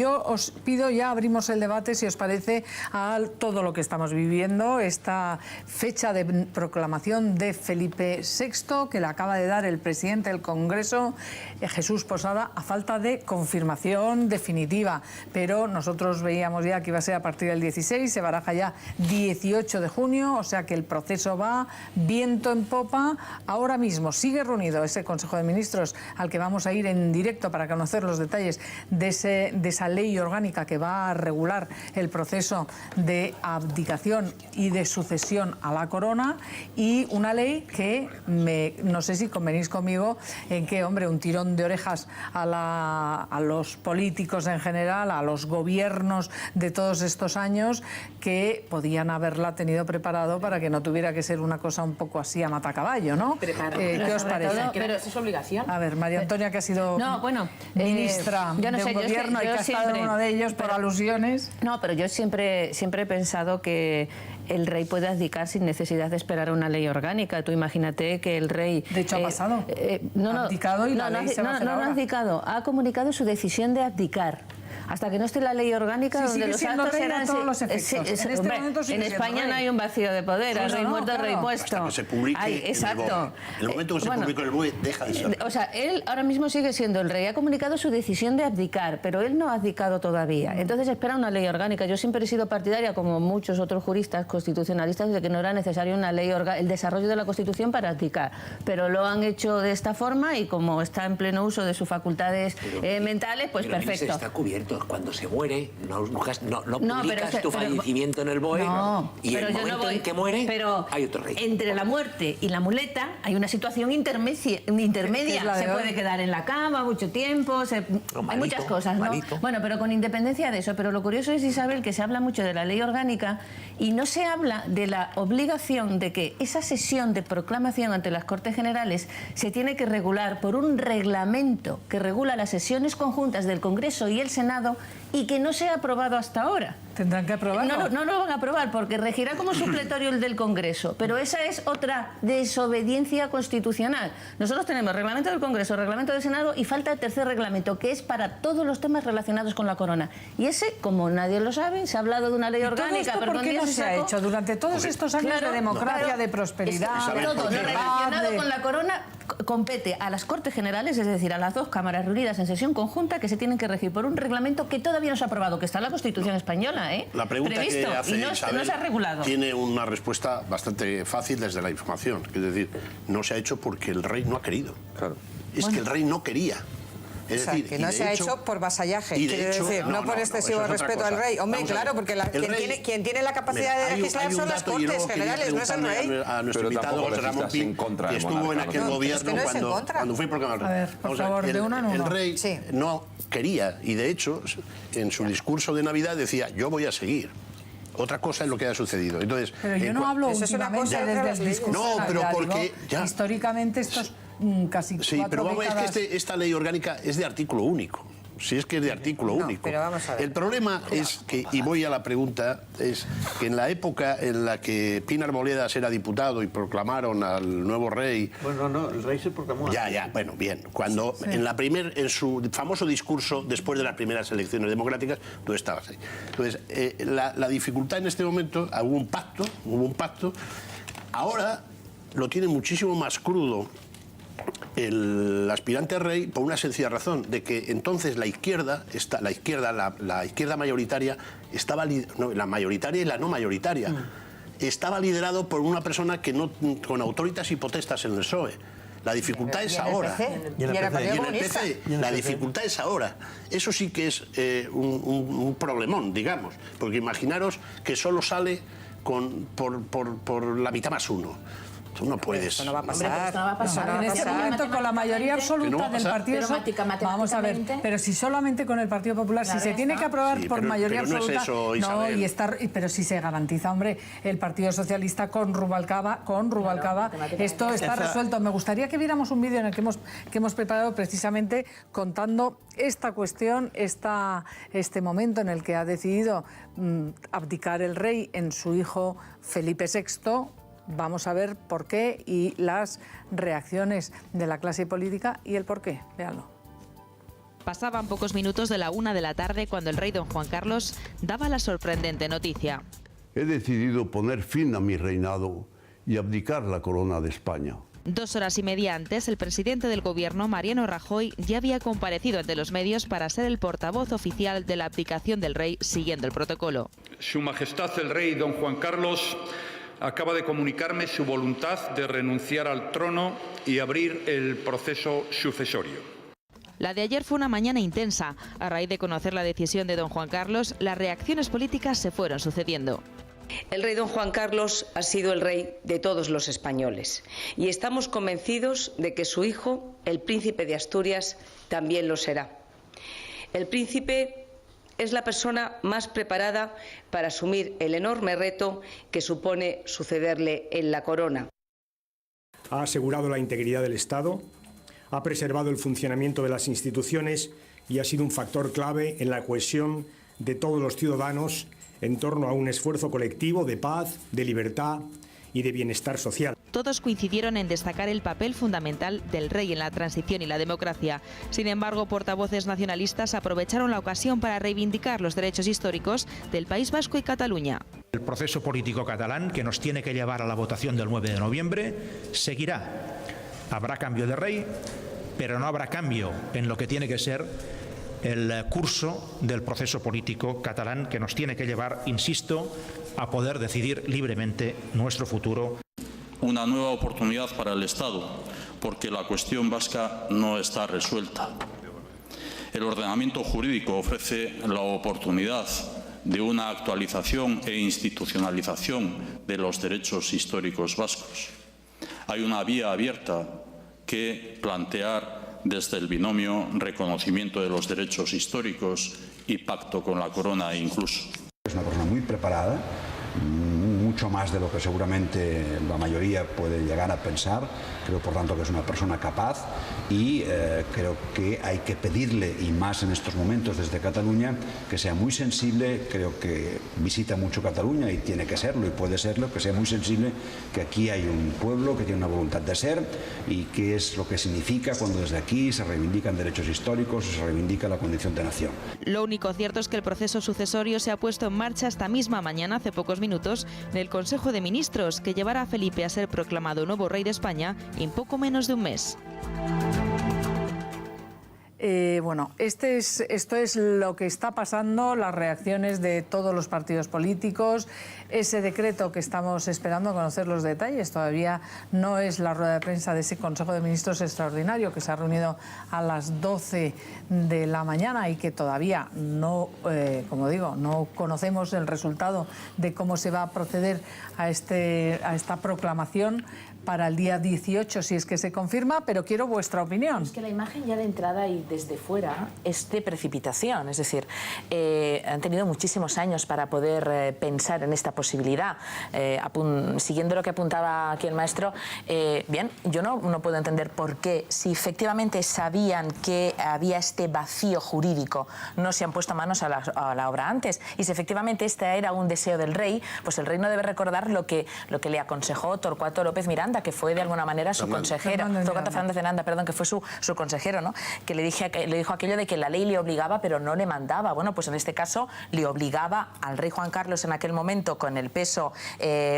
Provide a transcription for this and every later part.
Yo os pido, ya abrimos el debate, si os parece, a todo lo que estamos viviendo, esta fecha de proclamación de Felipe VI, que le acaba de dar el presidente del Congreso, Jesús Posada, a falta de confirmación definitiva. Pero nosotros veíamos ya que iba a ser a partir del 16, se baraja ya 18 de junio, o sea que el proceso va viento en popa. Ahora mismo sigue reunido ese Consejo de Ministros al que vamos a ir en directo para conocer los detalles de esa ley orgánica que va a regular el proceso de abdicación y de sucesión a la corona, y una ley que no sé si convenís conmigo en que, hombre, un tirón de orejas a los políticos en general, a los gobiernos de todos estos años, que podían haberla tenido preparado para que no tuviera que ser una cosa un poco así a matacaballo, ¿no? ¿Qué os parece? Pero eso es obligación. A ver, María Antonia, que ha sido ministra de un gobierno y que ha estado en uno de ellos por alusiones. No, pero yo siempre he pensado que el rey puede abdicar sin necesidad de esperar a una ley orgánica. Tú imagínate que el rey... De hecho, ha pasado. Ha abdicado y la ley se va a hacer ahora. No ha abdicado, ha comunicado su decisión de abdicar. Hasta que no esté la ley orgánica, donde los actos serán... todos los efectos. En España no hay un vacío de poder, el rey muerto, el rey puesto. Hasta que se publique exacto. En el momento que se publique el BOE, deja de ser. O sea, él ahora mismo sigue siendo el rey, ha comunicado su decisión de abdicar, pero él no ha abdicado todavía. Entonces espera una ley orgánica. Yo siempre he sido partidaria, como muchos otros juristas constitucionalistas, de que no era necesario una ley el desarrollo de la Constitución para abdicar. Pero lo han hecho de esta forma y como está en pleno uso de sus facultades mentales, pues pero perfecto. Está cubierto. Cuando se muere, no publicas tu fallecimiento en el BOE, y el momento en que muere, hay otro rey. Entre la muerte y la muleta hay una situación intermedia. Se puede quedar en la cama mucho tiempo, hay muchas cosas, ¿no? Bueno, pero con independencia de eso. Pero lo curioso es, Isabel, que se habla mucho de la ley orgánica y no se habla de la obligación de que esa sesión de proclamación ante las Cortes Generales se tiene que regular por un reglamento que regula las sesiones conjuntas del Congreso y el Senado, y que no se ha aprobado hasta ahora. Tendrán que aprobarlo. No lo van a aprobar porque regirá como supletorio el del Congreso, pero esa es otra desobediencia constitucional. Nosotros tenemos reglamento del Congreso, reglamento del Senado y falta el tercer reglamento, que es para todos los temas relacionados con la corona. Y ese, como nadie lo sabe, se ha hablado de una ley orgánica. ¿Todo esto por qué no se ha hecho durante todos estos años de democracia, de prosperidad? Todo lo relacionado con la corona compete a las Cortes Generales, es decir, a las dos cámaras reunidas en sesión conjunta, que se tienen que regir por un reglamento que todavía no se ha aprobado, que está en la Constitución española, La pregunta previsto, que hace y no se ha regulado. Tiene una respuesta bastante fácil desde la información, es decir, no se ha hecho porque el rey no ha querido. Claro. Que el rey no quería. Es decir, que no se ha hecho por vasallaje, quiere decir, no por excesivo respeto al rey. Hombre, claro, porque quien tiene la capacidad de legislar son las Cortes Generales, no es el rey. A nuestro invitado José Ramón Pin, que estuvo en aquel gobierno cuando fue proclamado. A ver, por favor, de uno en uno. El rey no quería, y de hecho, en su discurso de Navidad decía, yo voy a seguir. Otra cosa es lo que ha sucedido. Entonces, pero yo no hablo últimamente desde el discurso. No, pero porque históricamente estos casi sí, pero vamos, es que esta ley orgánica es de artículo único. Si es que es de artículo único. Pero vamos a ver. El problema es que, y voy a la pregunta, es que en la época en la que Pío Arboledas era diputado y proclamaron al nuevo rey... Bueno, no, el rey se proclamó. Bueno, bien. Cuando en su famoso discurso, después de las primeras elecciones democráticas, tú estabas ahí. Entonces, la dificultad en este momento, hubo un pacto. Ahora lo tiene muchísimo más crudo el aspirante a rey, por una sencilla razón, de que entonces la izquierda mayoritaria estaba, la mayoritaria y la no mayoritaria, estaba liderado por una persona que no, con autoritas y potestas en el PSOE. La dificultad es ahora. Y en el PC. La dificultad es ahora. Eso sí que es un problemón, digamos, porque imaginaros que solo sale por la mitad más uno. Tú no puedes. Eso no va a pasar. No va a pasar. En este momento, con la mayoría absoluta del Partido Popular. Vamos a ver, pero si solamente con el Partido Popular, si se tiene que aprobar por mayoría absoluta. No es eso, Isabel. Pero si se garantiza, hombre, el Partido Socialista con Rubalcaba, esto está resuelto. Me gustaría que viéramos un vídeo en el que hemos preparado precisamente contando esta cuestión, este momento en el que ha decidido abdicar el rey en su hijo Felipe VI. Vamos a ver por qué y las reacciones de la clase política y el por qué. Véanlo. Pasaban pocos minutos de la 1 de la tarde cuando el rey don Juan Carlos daba la sorprendente noticia. He decidido poner fin a mi reinado y abdicar la corona de España. 2 horas y media antes, el presidente del gobierno, Mariano Rajoy, ya había comparecido ante los medios para ser el portavoz oficial de la abdicación del rey, siguiendo el protocolo. Su Majestad el Rey don Juan Carlos acaba de comunicarme su voluntad de renunciar al trono y abrir el proceso sucesorio. La de ayer fue una mañana intensa. A raíz de conocer la decisión de don Juan Carlos, las reacciones políticas se fueron sucediendo. El rey don Juan Carlos ha sido el rey de todos los españoles y estamos convencidos de que su hijo, el príncipe de Asturias, también lo será. El príncipe es la persona más preparada para asumir el enorme reto que supone sucederle en la corona. Ha asegurado la integridad del Estado, ha preservado el funcionamiento de las instituciones y ha sido un factor clave en la cohesión de todos los ciudadanos en torno a un esfuerzo colectivo de paz, de libertad y de bienestar social. Todos coincidieron en destacar el papel fundamental del rey en la transición y la democracia. Sin embargo, portavoces nacionalistas aprovecharon la ocasión para reivindicar los derechos históricos del País Vasco y Cataluña. El proceso político catalán, que nos tiene que llevar a la votación del 9 de noviembre, seguirá. Habrá cambio de rey, pero no habrá cambio en lo que tiene que ser el curso del proceso político catalán, que nos tiene que llevar, insisto, a poder decidir libremente nuestro futuro. Una nueva oportunidad para el Estado, porque la cuestión vasca no está resuelta. El ordenamiento jurídico ofrece la oportunidad de una actualización e institucionalización de los derechos históricos vascos. Hay una vía abierta que plantear desde el binomio reconocimiento de los derechos históricos y pacto con la corona incluso. Es una persona muy preparada, mucho más de lo que seguramente la mayoría puede llegar a pensar. Creo, por tanto, que es una persona capaz y creo que hay que pedirle, y más en estos momentos desde Cataluña, que sea muy sensible. Creo que visita mucho Cataluña y tiene que serlo y puede serlo, que sea muy sensible, que aquí hay un pueblo que tiene una voluntad de ser y qué es lo que significa cuando desde aquí se reivindican derechos históricos, se reivindica la condición de nación. Lo único cierto es que el proceso sucesorio se ha puesto en marcha esta misma mañana, hace pocos minutos, en el Consejo de Ministros, que llevará a Felipe a ser proclamado nuevo rey de España en poco menos de un mes. Bueno, esto es lo que está pasando, las reacciones de todos los partidos políticos, ese decreto que estamos esperando conocer los detalles. Todavía no es la rueda de prensa de ese Consejo de Ministros extraordinario que se ha reunido a las 12 de la mañana y que todavía no, como digo, no conocemos el resultado de cómo se va a proceder a esta proclamación para el día 18, si es que se confirma, pero quiero vuestra opinión. Es que la imagen ya de entrada y desde fuera es de precipitación, es decir, han tenido muchísimos años para poder pensar en esta posibilidad. Siguiendo lo que apuntaba aquí el maestro, bien, yo no puedo entender por qué, si efectivamente sabían que había este vacío jurídico, no se han puesto manos a la obra antes, y si efectivamente este era un deseo del rey, pues el rey no debe recordar lo que le aconsejó Torcuato López Miranda, que fue de alguna manera su consejero, Torcuato Fernández de Miranda, perdón, que fue su consejero, ¿no? Que le dijo aquello de que la ley le obligaba pero no le mandaba. Bueno, pues en este caso le obligaba al rey Juan Carlos en aquel momento, con el peso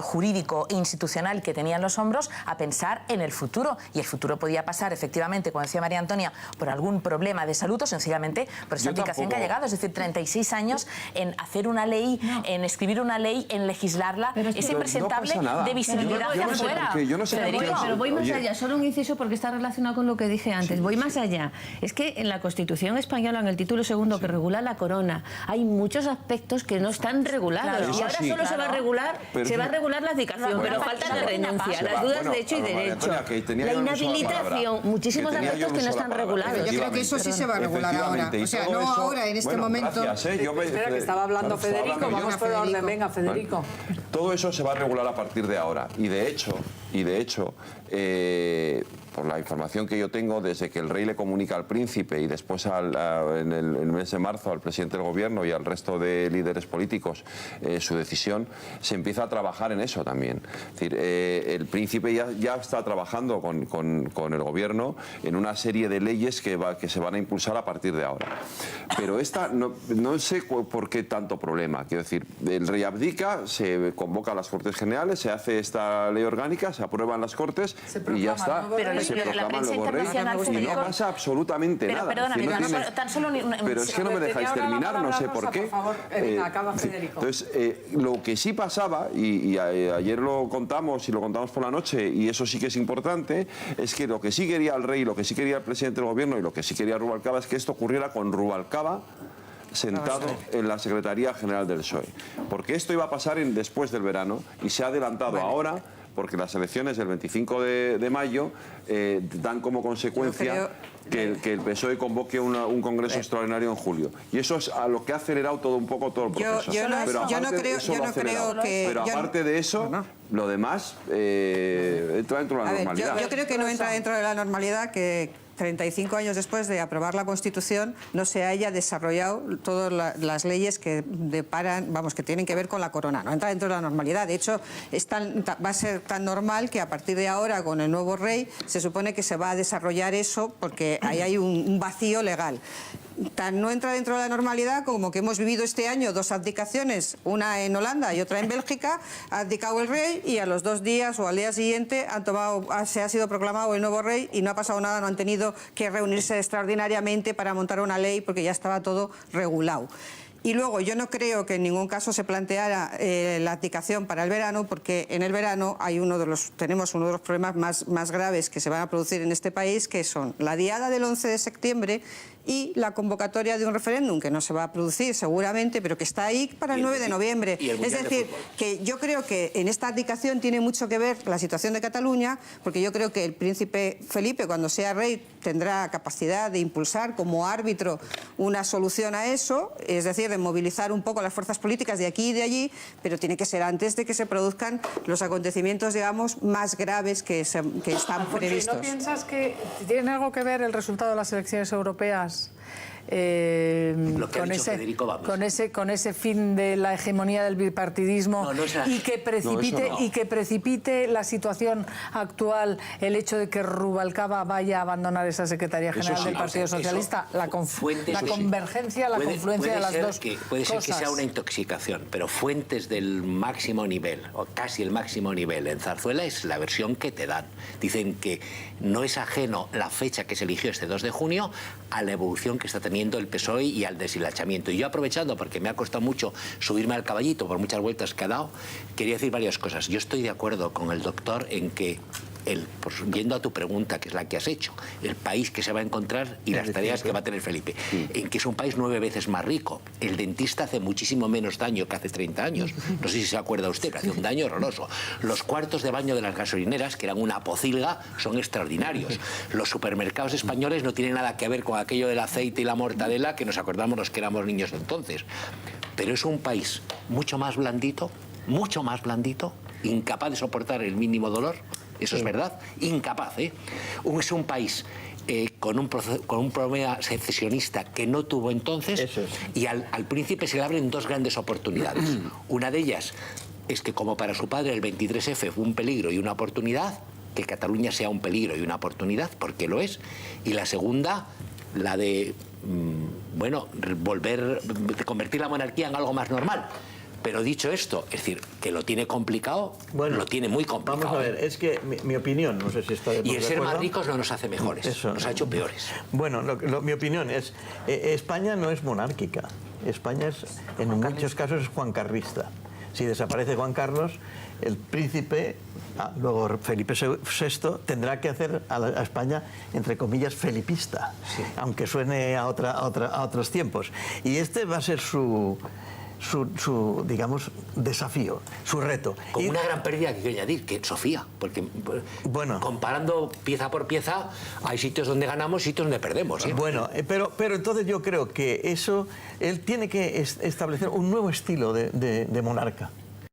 jurídico e institucional que tenía en los hombros, a pensar en el futuro, y el futuro podía pasar efectivamente, como decía María Antonia, por algún problema de salud o sencillamente por esa abdicación que ha llegado, es decir, 36 años en hacer una ley, en escribir una ley, en legislarla, es impresentable de visibilidad hacia afuera. Pero voy más allá, solo un inciso porque está relacionado con lo que dije antes. Voy más allá. Es que en la Constitución española, en el título segundo que regula la corona, hay muchos aspectos que no están regulados. Y ahora solo se va a regular la abdicación, pero falta la renuncia, las dudas de hecho y derecho, la inhabilitación, muchísimos aspectos que no están regulados. Yo creo que eso sí se va a regular ahora. O sea, no ahora, en este momento. Espera, que estaba hablando Federico. Vamos por orden. Venga, Federico. Todo eso se va a regular a partir de ahora. Y de hecho, por la información que yo tengo, desde que el rey le comunica al príncipe y después en el mes de marzo al presidente del gobierno y al resto de líderes políticos su decisión, se empieza a trabajar en eso también. Es decir, el príncipe ya está trabajando con el gobierno en una serie de leyes que se van a impulsar a partir de ahora. Pero esta no sé por qué tanto problema. Quiero decir, el rey abdica, se convoca a las Cortes Generales, se hace esta ley orgánica, se aprueba en las Cortes y ya está. Pero se proclama el nuevo rey y no pasa absolutamente nada. Perdóname, tan solo pero es que no me dejáis terminar, no sé por qué. Por favor, acaba Federico. Entonces, lo que sí pasaba, y ayer lo contamos y lo contamos por la noche, y eso sí que es importante, es que lo que sí quería el rey, lo que sí quería el presidente del gobierno y lo que sí quería Rubalcaba es que esto ocurriera con Rubalcaba sentado en la Secretaría General del PSOE. Porque esto iba a pasar después del verano y se ha adelantado ahora porque las elecciones del 25 de mayo dan como consecuencia que el PSOE convoque un congreso extraordinario en julio. Y eso es a lo que ha acelerado todo un poco todo el proceso. Yo no creo que... Pero aparte de eso, lo demás entra dentro de la normalidad. Yo creo que no entra dentro de la normalidad que 35 años después de aprobar la Constitución no se haya desarrollado todas las leyes que que tienen que ver con la corona. No entra dentro de la normalidad. De hecho, va a ser tan normal que a partir de ahora, con el nuevo rey, se supone que se va a desarrollar eso porque ahí hay un vacío legal. No entra dentro de la normalidad como que hemos vivido este año 2 abdicaciones, una en Holanda y otra en Bélgica. Ha abdicado el rey y a los 2 días o al día siguiente se ha sido proclamado el nuevo rey y no ha pasado nada, no han tenido que reunirse extraordinariamente para montar una ley porque ya estaba todo regulado. Y luego yo no creo que en ningún caso se planteara la abdicación para el verano, porque en el verano tenemos uno de los problemas más graves que se van a producir en este país, que son la diada del 11 de septiembre y la convocatoria de un referéndum que no se va a producir seguramente, pero que está ahí para el 9 de noviembre. Es decir, que yo creo que en esta abdicación tiene mucho que ver la situación de Cataluña, porque yo creo que el príncipe Felipe, cuando sea rey, tendrá capacidad de impulsar como árbitro una solución a eso, es decir, de movilizar un poco las fuerzas políticas de aquí y de allí, pero tiene que ser antes de que se produzcan los acontecimientos, digamos, más graves que están previstos. ¿No piensas que tiene algo que ver el resultado de las elecciones europeas con ese fin de la hegemonía del bipartidismo y que precipite la situación actual, el hecho de que Rubalcaba vaya a abandonar esa Secretaría General del Partido Socialista? La convergencia, la confluencia de las dos cosas. Puede ser que sea una intoxicación, pero fuentes del máximo nivel, o casi el máximo nivel en Zarzuela, es la versión que te dan. Dicen que no es ajeno la fecha que se eligió este 2 de junio a la evolución que está teniendo el PSOE y al deshilachamiento. Y yo, aprovechando, porque me ha costado mucho subirme al caballito por muchas vueltas que ha dado, quería decir varias cosas. Yo estoy de acuerdo con el doctor en que, yendo a tu pregunta, que es la que has hecho, el país que se va a encontrar y las tareas que va a tener Felipe, en que es un país 9 veces más rico. El dentista hace muchísimo menos daño que hace 30 años. No sé si se acuerda usted, pero hace un daño horroroso. Los cuartos de baño de las gasolineras, que eran una pocilga, son extraordinarios. Los supermercados españoles no tienen nada que ver con aquello del aceite y la mortadela, que nos acordamos los que éramos niños entonces. Pero es un país mucho más blandito, incapaz de soportar el mínimo dolor. Eso es verdad, incapaz, ¿eh? Es un país con un problema secesionista que no tuvo entonces, y al príncipe se le abren 2 grandes oportunidades. Una de ellas es que, como para su padre el 23F fue un peligro y una oportunidad, que Cataluña sea un peligro y una oportunidad, porque lo es. Y la segunda, la de convertir la monarquía en algo más normal. Pero dicho esto, es decir, que lo tiene complicado, lo tiene muy complicado. Vamos a ver, es que mi opinión, no sé si está de acuerdo. Y el ser más ricos no nos hace mejores, nos ha hecho peores. Bueno, mi opinión es, España no es monárquica, España en muchos casos es juancarlista. Si desaparece Juan Carlos, el príncipe, luego Felipe VI, tendrá que hacer a España, entre comillas, felipista, aunque suene a otros tiempos. Y este va a ser su digamos, desafío, su reto. Con una gran pérdida que quiero añadir, que Sofía, porque comparando pieza por pieza, hay sitios donde ganamos y sitios donde perdemos. Bueno, pero entonces yo creo que él tiene que establecer un nuevo estilo de monarca.